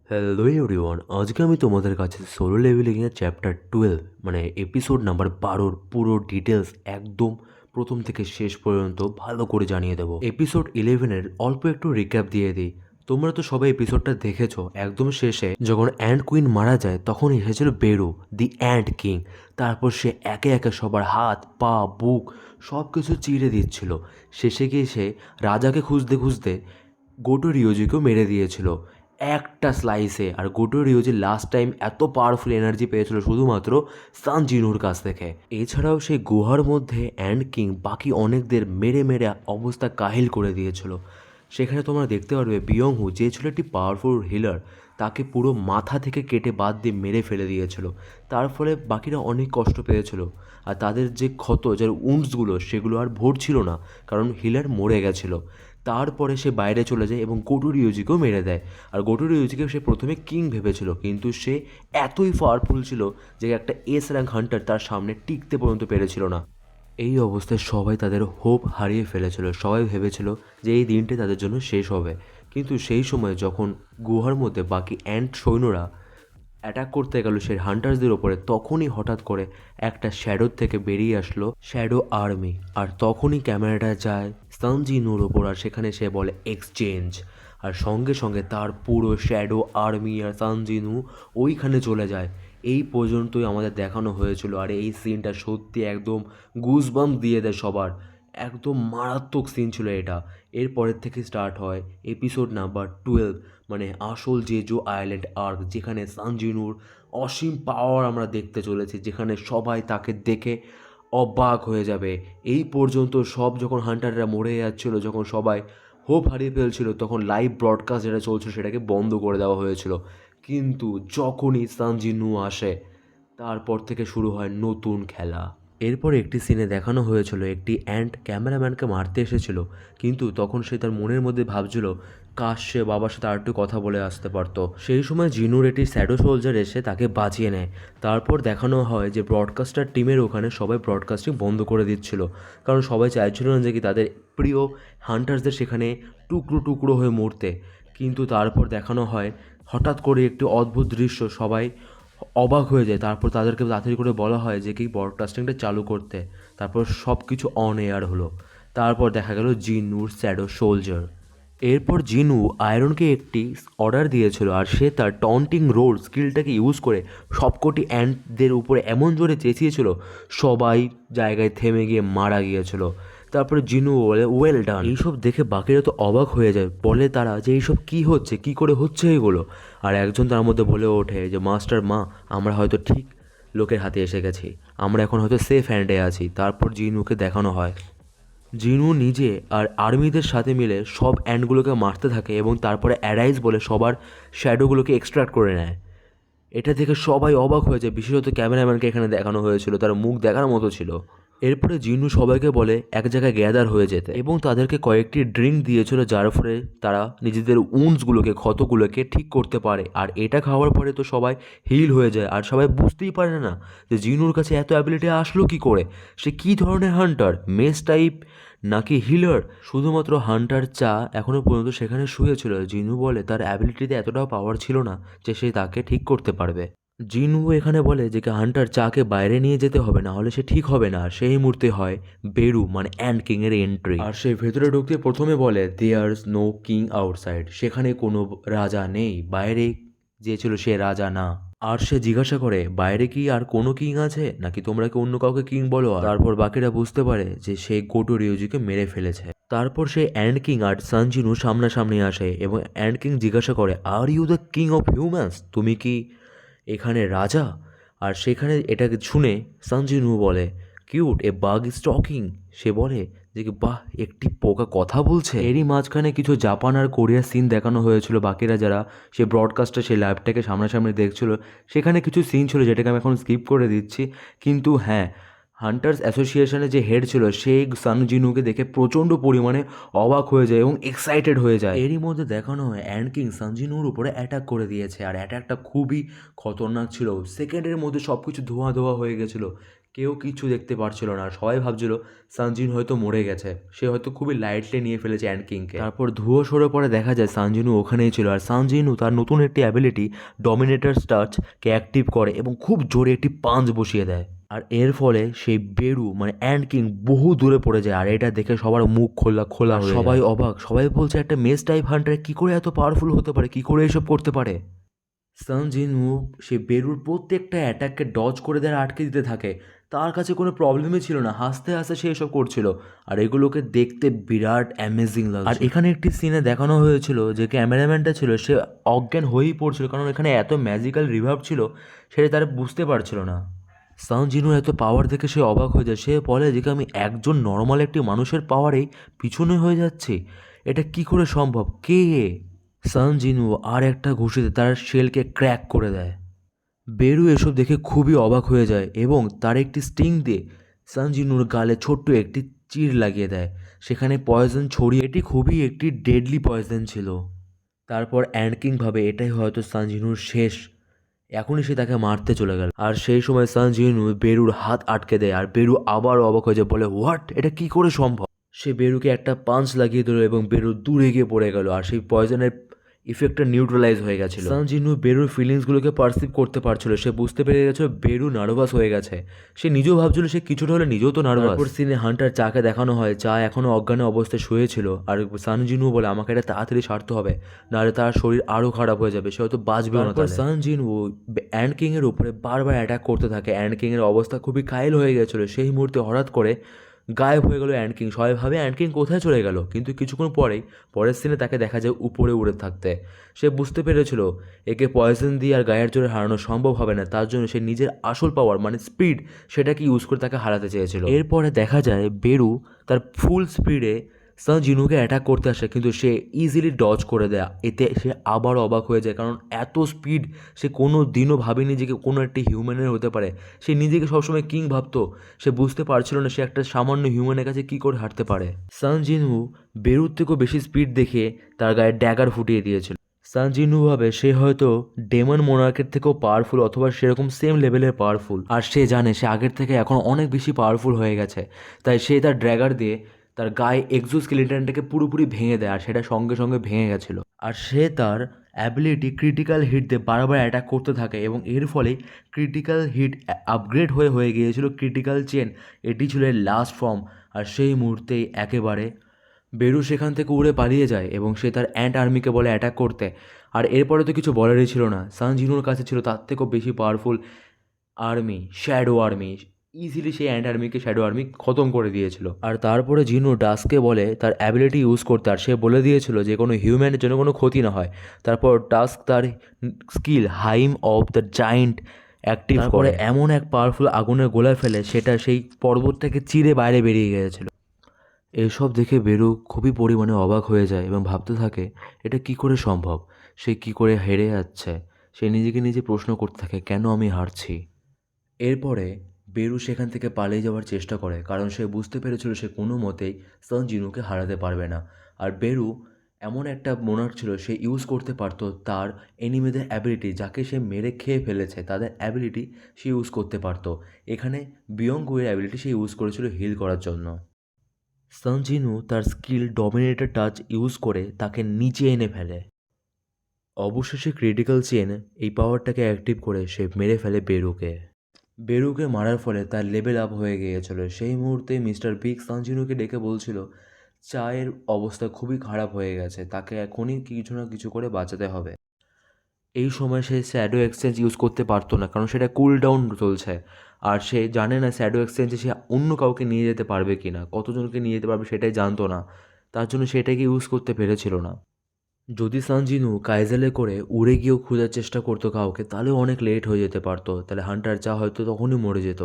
Hello everyone, আজকে আমি তোমাদের কাছে সোলো লেভেলিংয়ের চ্যাপ্টার 12 মানে এপিসোড নাম্বার 12 পুরো ডিটেলস একদম প্রথম থেকে শেষ পর্যন্ত ভালো করে জানিয়ে দেবো। এপিসোড 11-এর অল্প একটু রিক্যাপ দিয়ে দিই। তোমরা তো সবাই এপিসোডটা দেখেছো। একদম শেষে যখন অ্যান্ড কুইন মারা যায় তখন এসেছিল বেরু দি অ্যান্ড কিং। তারপর সে একে একে সবার হাত পা বুক সব কিছু চিড়ে দিচ্ছিল। শেষে গিয়ে সে রাজাকে খুঁজতে খুঁজতে গোটো রিওজিকেও মেরে দিয়েছিল একটা স্লাইসে। আর গোটো রিওজি লাস্ট টাইম এত পাওয়ারফুল এনার্জি পেয়েছিল শুধুমাত্র সান জিনুর কাছ থেকে। এছাড়াও সেই গুহার মধ্যে অ্যান্ড কিং বাকি অনেকদের মেরে মেরে অবস্থা কাহিল করে দিয়েছিল। সেখানে তোমরা দেখতে পারবে বিয়ং হু, যে ছিল একটি পাওয়ারফুল হিলার, তাকে পুরো মাথা থেকে কেটে বাদ দিয়ে মেরে ফেলে দিয়েছিল। তার ফলে বাকিরা অনেক কষ্ট পেয়েছিল। আর তাদের যে ক্ষত, যার উন্ডসগুলো, সেগুলো আর ভরছিল না, কারণ হিলার মরে গেছিলো। তারপরে সে বাইরে চলে যায় এবং গোটু রিওজিকেও মেরে দেয়। আর গোটু রিওজিকে সে প্রথমে কিং ভেবেছিল, কিন্তু সে এতই পাওয়ারফুল ছিল যে একটা এস র্যাঙ্ক হান্টার তার সামনে টিকতে পর্যন্ত পেরেছিল না। এই অবস্থায় সবাই তাদের হোপ হারিয়ে ফেলেছিল। সবাই ভেবেছিল যে এই দিনটি তাদের জন্য শেষ হবে। কিন্তু সেই সময় যখন গুহার মধ্যে বাকি অ্যান্ট সৈন্যরা অ্যাটাক করতে গেল সেই হান্টার্সদের ওপরে, তখনই হঠাৎ করে একটা শ্যাডোর থেকে বেরিয়ে আসলো শ্যাডো আর্মি। আর তখনই ক্যামেরাটা যায় সানজিনুর ওপর, আর সেখানে সে বলে এক্সচেঞ্জ। আর সঙ্গে সঙ্গে তার পুরো শ্যাডো আর্মি আর সানজিনু ওইখানে চলে যায়। এই পর্যন্তই আমাদের দেখানো হয়েছিল। আর এই সিনটা সত্যি একদম গুজবাম্প দিয়ে দেয় সবার। একদম মারাত্মক সিন ছিল এটা। এরপরের থেকে স্টার্ট হয় এপিসোড নাম্বার 12, মানে আসল জেজো আইল্যান্ড আর্ক, যেখানে সানজিনুর অসীম পাওয়ার আমরা দেখতে চলেছি, যেখানে সবাই তাকে দেখে অবাক হয়ে যাবে। এই পর্যন্ত সব যখন হান্টাররা মরে যাচ্ছিল, যখন সবাই হোপ হারিয়ে ফেলছিল, তখন লাইভ ব্রডকাস্ট যেটা চলছিল সেটাকে বন্ধ করে দেওয়া হয়েছিল। কিন্তু যখনই সানজিনু আসে, তারপর থেকে শুরু হয় নতুন খেলা। এরপর একটি সিনে দেখানো হয়েছিল একটি অ্যান্ট ক্যামেরাম্যানকে মারতে এসেছিল, কিন্তু তখন সে তার মনের মধ্যে ভাবছিল কাশ সে বাবার সাথে আরেকটু কথা বলে আসতে পারতো। সেই সময় জিনুর একটি শ্যাডো সোলজার এসে তাকে বাঁচিয়ে নেয়। তারপর দেখানো হয় যে ব্রডকাস্টার টিমের ওখানে সবাই ব্রডকাস্টিং বন্ধ করে দিচ্ছিল, কারণ সবাই চাইছিল না যে কি তাদের প্রিয় হান্টার্সদের সেখানে টুকরো টুকরো হয়ে মরতে। কিন্তু তারপর দেখানো হয় হঠাৎ করে একটি অদ্ভুত দৃশ্য, সবাই অবাক হয়ে যায়। তারপর তাদেরকে তাড়াতাড়ি করে বলা হয় যে কি ব্রডকাস্টিংটা চালু করতে। তারপর সব কিছু অন এয়ার হলো। তারপর দেখা গেল জিনুর শ্যাডো সোলজার। এরপর জিনু আয়রনকে একটি অর্ডার দিয়েছিল, আর সে তার টন্টিং রোড স্কিলটাকে ইউজ করে সবকটি অ্যান্টদের উপরে এমন জোরে চেঁচিয়েছিল সবাই জায়গায় থেমে গিয়ে মারা গিয়েছিল। তারপরে জিনু বলে ওয়েল ডান। এইসব দেখে বাকিরা তো অবাক হয়ে যায়, বলে তারা যে এইসব কী হচ্ছে, কী করে হচ্ছে এগুলো। আর একজন তার মধ্যে বলে ওঠে যে মাস্টার মা, আমরা হয়তো ঠিক লোকের হাতে এসে গেছি, আমরা এখন হয়তো সেফ হ্যান্ডে আছি। তারপর জিনুকে দেখানো হয় জিনু নিজে আর আর্মিদের সাথে মিলে সব অ্যান্টগুলোকে মারতে থাকে এবং তারপরে অ্যারাইজ বলে সবার শ্যাডোগুলোকে এক্সট্রাক্ট করে নেয়। এটা দেখে সবাই অবাক হয়ে যায়, বিশেষত ক্যামেরাম্যানকে এখানে দেখানো হয়েছিল, তার মুখ দেখার মতো ছিল। এরপরে জিনু সবাইকে বলে এক জায়গায় গ্যাদার হয়ে যেতে এবং তাদেরকে কয়েকটি ড্রিঙ্ক দিয়েছিল, যার ফলে তারা নিজেদের উন্ডসগুলোকে, ক্ষতগুলোকে ঠিক করতে পারে। আর এটা খাওয়ার পরে তো সবাই হিল হয়ে যায়। আর সবাই বুঝতেই পারে না যে জিনুর কাছে এত অ্যাবিলিটি আসলো কি করে, সে কী ধরনের হান্টার, মেস টাইপ নাকি হিলার। শুধুমাত্র হান্টার চা এখনও পর্যন্ত সেখানে শুয়েছিল। জিনু বলে তার অ্যাবিলিটিতে এতটাও পাওয়ার ছিল না যে সে তাকে ঠিক করতে পারবে। জিনু এখানে বলে যে হান্টার চাকে বাইরে নিয়ে যেতে হবে, না হলে সে ঠিক হবে না। সেই মুহূর্তে হয় বেরু মানে অ্যান্ড কিংয়ের এন্ট্রি। আর সে ভেতরে ঢুকতে প্রথমে বলে দেয়ার্স নো কিং আউটসাইড, সেখানে কোনো রাজা নেই, বাইরে যে ছিল সে রাজা না। আর সে জিজ্ঞাসা করে বাইরে কি আর কোনো কিং আছে নাকি তোমরা কি অন্য কাউকে কিং বলো। তারপর বাকিরা বুঝতে পারে যে সে গোটো রিউজিকে মেরে ফেলেছে। তারপর সে অ্যান্ড কিং আর সানজিনু সামনাসামনি আসে এবং অ্যান্ড কিং জিজ্ঞাসা করে are you the king of humans, তুমি কি এখানে রাজা? আর সেখানে এটাকে শুনে সানজিনু বলে cute a bug is talking. সে বলে যে কি বাহ, একটি পোকা কথা বলছে। এরই মাঝখানে কিছু জাপান আর কোরিয়ার সিন দেখানো হয়েছিল। বাকিরা যারা সে ব্রডকাস্টে সেই লাইভটাকে সামনাসামনি দেখছিল, সেখানে কিছু সিন ছিল যেটাকে আমি এখন স্কিপ করে দিচ্ছি। কিন্তু হ্যাঁ, হান্টার্স অ্যাসোসিয়েশনের যে হেড ছিল সে সানজিনুকে দেখে প্রচণ্ড পরিমাণে অবাক হয়ে যায় এবং এক্সাইটেড হয়ে যায়। এরই মধ্যে দেখানো হয় অ্যান্ড কিং সানজিনুর উপরে অ্যাটাক করে দিয়েছে, আর অ্যাটাকটা খুবই খতরনাক ছিল। সেকেন্ডের মধ্যে সব কিছু ধোঁয়া ধোঁয়া হয়ে গেছিলো। কেউ কিছু দেখতে পারছিল না, সবাই ভাবছিল সানজিন হয়তো মরে গেছে, সে হয়তো খুবই লাইটলি নিয়ে ফেলেছে অ্যান্ড কিংকে। তারপর ধুয়ো সরে পরে দেখা যায় সানজিনু ওখানেই ছিল, আর সানজিনু তার নতুন একটি অ্যাবিলিটি ডমিনেটর টাচকে অ্যাক্টিভ করে এবং খুব জোরে একটি পাঞ্চ বসিয়ে দেয়। আর এর ফলে সেই বেরু মানে অ্যান্ড কিং বহু দূরে পড়ে যায়, আর এটা দেখে সবার মুখ খোলা খোলা হয়ে যায়। সবাই অবাক, সবাই বলছে একটা মেস টাইপ হান্টার কি করে এত পাওয়ারফুল হতে পারে, কি করে এসব করতে পারে। সান জিনউ সে বেরুর প্রত্যেকটা অ্যাটাককে ডজ করে দেয় আর আটকে দিতে থাকে। তার কাছে কোনো প্রবলেমই ছিল না, হাসতে হাসতে সে এসব করছিল, আর এগুলোকে দেখতে বিরাট অ্যামেজিং লাগছে। আর এখানে একটি সিনে দেখানো হয়েছিল যে ক্যামেরাম্যানটা ছিল সে অজ্ঞান হয়েই পড়ছিল, কারণ এখানে এত ম্যাজিক্যাল রিভার্ব ছিল সেটা তারা বুঝতে পারছিল না। সান জিনুর এত পাওয়ার দেখে সে অবাক হয়ে যায়, সে বলে যে আমি একজন নর্মাল একটি মানুষের পাওয়ারেই পিছনে হয়ে যাচ্ছি, এটা কি করে সম্ভব, কে? সান জিনু আর একটা ঘুষিতে তার শেলকে ক্র্যাক করে দেয়। বেরু এসব দেখে খুবই অবাক হয়ে যায় এবং তার একটি স্টিং দিয়ে সান জিনুর গালে ছোট্ট একটি চির লাগিয়ে দেয়, সেখানে পয়জন ছড়িয়ে, এটি খুবই একটি ডেডলি পয়জন ছিল। তারপর অ্যান্ড কিং ভাবে এটাই হয়তো সান জিনুর শেষ, এখনই সে তাকে মারতে চলে গেল। আর সেই সময় সান জিনু বেরুর হাত আটকে দেয়, আর বেরু আবার অবাক হয়ে যায়, বলে হোয়াট, এটা কি করে সম্ভব। সে বেরুকে একটা পাঞ্চ লাগিয়ে দিল এবং বেরু দূরে গিয়ে পড়ে গেল, আর সেই পয়জনের ইফেক্টটা নিউট্রালাইজ হয়ে গেছিল। সান জিনু বেরুর ফিলিংসগুলোকে পারসিভ করতে পারছিল, সে বুঝতে পেরে গেছিল বেরু নার্ভাস হয়ে গেছে, সে নিজেও ভাবছিল সে কিছুটা হলে নিজেও তো নার্ভাস। তারপর সিনে হান্টার চাকে দেখানো হয়, চা এখনও অজ্ঞান অবস্থায় শুয়েছিল, আর সান জিনু বলে আমাকে এটা তাড়াতাড়ি সারতে হবে, নাহলে তার শরীর আরও খারাপ হয়ে যাবে, সে হয়তো বাঁচবেও না। তারপর সান জিনু অ্যান্ড কিংয়ের উপরে বারবার অ্যাটাক করতে থাকে, অ্যান্ড কিংয়ের অবস্থা খুবই কাইল হয়ে গেছিলো। সেই মুহূর্তে হঠাৎ করে গায়েব হয়ে গেল অ্যান্ড কিং, সবাই ভাবে অ্যান্ড কিং কোথায় চলে গেল, কিন্তু কিছুক্ষণ পরেই পরের সিনে তাকে দেখা যায় উপরে উড়ে থাকতে। সে বুঝতে পেরেছিল একে পয়জন দিয়ে আর গায়ের জোরে হারানো সম্ভব হবে না, তার জন্য সে নিজের আসল পাওয়ার মানে স্পিড সেটাকে ইউজ করে তাকে হারাতে চেয়েছিল। এরপরে দেখা যায় বেরু তার ফুল স্পিডে সান জিনুকে অ্যাটাক করতে আসে, কিন্তু সে ইজিলি ডজ করে দেয়, এতে সে আবার অবাক হয়ে যায়, কারণ এত স্পিড সে কোনো দিনও ভাবেনি যে কোনো একটি হিউম্যানের হতে পারে। সে নিজেকে সবসময় কিং ভাবতো, সে বুঝতে পারছিল না সে একটা সামান্য হিউম্যানের কাছে কী করে হারতে পারে। সান জিনু বেরুর থেকেও বেশি স্পিড দেখে তার গায়ে ড্যাগার ফুটিয়ে দিয়েছিল। সান জিনু ভাবে সে হয়তো ডেমন মোনার্কের থেকেও পাওয়ারফুল, অথবা সেরকম সেম লেভেলের পাওয়ারফুল, আর সে জানে সে আগের থেকে এখন অনেক বেশি পাওয়ারফুল হয়ে গেছে, তাই সে তার ড্র্যাগার দিয়ে তার গায়ে এক্সোস্কেলিটনটাকে পুরোপুরি ভেঙে দেয়, আর সেটা সঙ্গে সঙ্গে ভেঙে গেছিলো। আর সে তার অ্যাবিলিটি ক্রিটিক্যাল হিট দিয়ে বারবার অ্যাটাক করতে থাকে, এবং এর ফলে ক্রিটিক্যাল হিট আপগ্রেড হয়ে গিয়েছিল ক্রিটিক্যাল চেন, এটি ছিল এর লাস্ট ফর্ম। আর সেই মুহূর্তেই একেবারে বেরু সেখান থেকে উড়ে পালিয়ে যায় এবং সে তার অ্যান্ট আর্মিকে বলে অ্যাটাক করতে। আর এরপরে তো কিছু বলারই ছিল না, সান জিনুর কাছে ছিল তার থেকেও বেশি powerful army, shadow army, easily সেই অ্যান্ট আর্মিকে শ্যাডো আর্মি খতম করে দিয়েছিল। আর তারপরে জিনু ডাস্ককে বলে তার অ্যাবিলিটি ইউজ করতে, আর সে বলে দিয়েছিল যে কোনো হিউম্যানের জন্য কোনো ক্ষতি না হয়। তারপর ডাস্ক তার skill হাইম of the giant active করে এমন এক পাওয়ারফুল আগুনের গোলা ফেলে, সেটা সেই পর্বত থেকে চিরে বাইরে বেরিয়ে গিয়েছিল। এসব দেখে বেরু খুবই পরিমাণে অবাক হয়ে যায় এবং ভাবতে থাকে এটা কি করে সম্ভব, সে কি করে হেরে যাচ্ছে। সে নিজেকে নিজে প্রশ্ন করতে থাকে কেন আমি হারছি। এরপরে বেরু সেখান থেকে পালিয়ে যাওয়ার চেষ্টা করে, কারণ সে বুঝতে পেরেছিল সে কোনো মতেই সান জিনুকে হারাতে পারবে না। আর বেরু এমন একটা মোনার্ক ছিল, সে ইউজ করতে পারতো তার এনিমিদের অ্যাবিলিটি, যাকে সে মেরে খেয়ে ফেলেছে তাদের অ্যাবিলিটি সে ইউজ করতে পারতো। এখানে বিয়ংগুয়ের অ্যাবিলিটি সে ইউজ করেছিল হিল করার জন্য। সান জিনু তার স্কিল ডমিনেটর টাচ ইউজ করে তাকে নিচে এনে ফেলে। অবশেষে ক্রিটিক্যাল চেন এই পাওয়ারটাকে অ্যাক্টিভ করে সে মেরে ফেলে বেরুকে। বেরুকে মারার ফলে তার লেভেল আপ হয়ে গিয়েছিল। সেই মুহূর্তে মিস্টার বিগ সান জিনুকে ডেকে বলছিল চায়ের অবস্থা খুবই খারাপ হয়ে গেছে, তাকে এখনই কিছু না কিছু করে বাঁচাতে হবে। এই সময় সে শ্যাডো এক্সচেঞ্জ ইউজ করতে পারতো না, কারণ সেটা কুল ডাউন চলছে, আর সে জানে না শ্যাডো এক্সচেঞ্জে সে অন্য কাউকে নিয়ে যেতে পারবে কি না, কতজনকে নিয়ে যেতে পারবে সেটাই জানতো না, তার জন্য সেটাকে ইউজ করতে পেরেছিল না। যদি সান জিনু কাইজেলে করে উড়ে গিয়েও খোঁজার চেষ্টা করতো কাউকে, তাহলে অনেক লেট হয়ে যেতে পারতো, তাহলে হান্টার চা হয়তো তখনই মরে যেত।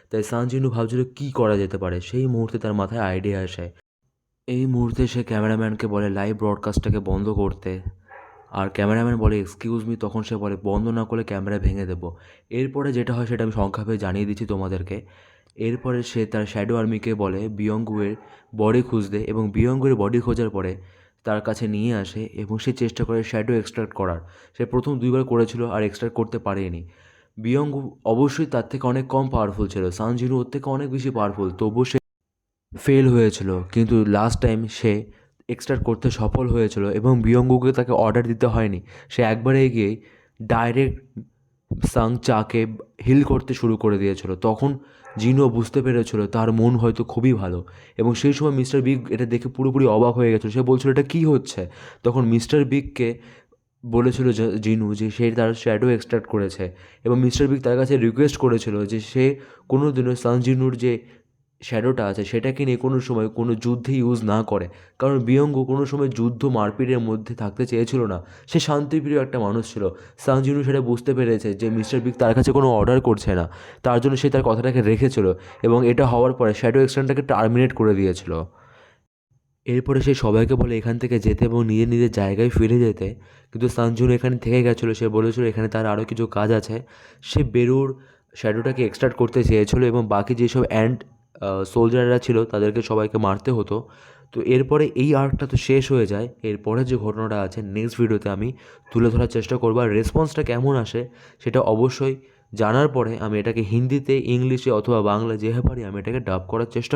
তাই সান জিনু ভাবছিল কী করা যেতে পারে। সেই মুহূর্তে তার মাথায় আইডিয়া আসে। এই মুহূর্তে সে ক্যামেরাম্যানকে বলে লাইভ ব্রডকাস্টটাকে বন্ধ করতে, আর ক্যামেরাম্যান বলে এক্সকিউজ মি, তখন সে বলে বন্ধ না করলে ক্যামেরা ভেঙে দেবো। এরপরে যেটা হয় সেটা আমি সংক্ষেপে জানিয়ে দিচ্ছি তোমাদেরকে। এরপরে সে তার শ্যাডো আর্মিকে বলে বিয়ংগুয়ের বডি খুঁজতে, এবং বিয়ংগুয়ের বডি খোঁজার পরে তার কাছে নিয়ে আসে এবং সে চেষ্টা করে শ্যাডো এক্সট্রাক্ট করার। সে প্রথম 2বার করেছিল আর এক্সট্রাক্ট করতে পারেনি। বিয়ং অবশ্যই তার থেকে অনেক কম পাওয়ারফুল ছিল, সান জিনু ওর থেকে অনেক বেশি পাওয়ারফুল, তবুও সে ফেল হয়েছিল। কিন্তু লাস্ট টাইম সে এক্সট্রাক্ট করতে সফল হয়েছিল এবং বিয়ঙ্গুকে তাকে অর্ডার দিতে হয়নি, সে একবারে এগিয়েই ডাইরেক্ট সাং চাকে হিল করতে শুরু করে দিয়েছিল। তখন জিনও বুঝতে পেরেছিল তার মন হয়তো খুবই ভালো, এবং সেই সময় মিস্টার বিগ এটা দেখে পুরোপুরি অবাক হয়ে গেছিলো। সে বলছিল এটা কী হচ্ছে। তখন মিস্টার বিগকে বলেছিল জিনু যে সে তার শ্যাডো এক্সট্রাক্ট করেছে, এবং মিস্টার বিগ তার কাছে রিকোয়েস্ট করেছিল যে সে কোনো দিনও সান জিনুর যে শ্যাডোটা আছে সেটাকে নিয়ে কোনো সময় কোনো যুদ্ধে ইউজ না করে, কারণ বিয়ঙ্গ কোনো সময় যুদ্ধ মারপিটের মধ্যে থাকতে চেয়েছিল না। সে শান্তিপ্রিয় একটা মানুষ ছিল। সাং জিনু সেটা বুঝতে পেরেছে যে মিস্টার বিগ তার কাছে কোনো অর্ডার করছে না, তার জন্য সে তার কথাটাকে রেখেছিল, এবং এটা হওয়ার পরে শ্যাডো এক্সট্রাক্টটাকে টার্মিনেট করে দিয়েছিল। এরপরে সে সবাইকে বলে এখান থেকে যেতে এবং নিজের নিজের জায়গায় ফিরে যেতে, কিন্তু সানজুন এখানে থেকে গেছিলো। সে বলেছিল এখানে তার আরও কিছু কাজ আছে। সে বেরুর শ্যাডোটাকে এক্সট্রাক্ট করতে চেয়েছিল এবং বাকি যেসব অ্যান্ড সোলজাররা ছিল তাদেরকে সবাইকে মারতে হতো। তো এরপরে এই আর্কটা তো শেষ হয়ে যায়। এরপরে যে ঘটনাটা আছে নেক্সট ভিডিওতে আমি তুলে ধরার চেষ্টা করবো, আর রেসপন্সটা কেমন আসে সেটা অবশ্যই জানার পরে আমি এটাকে হিন্দিতে, ইংলিশে অথবা বাংলা যেভাবে পারি আমি এটাকে ডাব করার চেষ্টা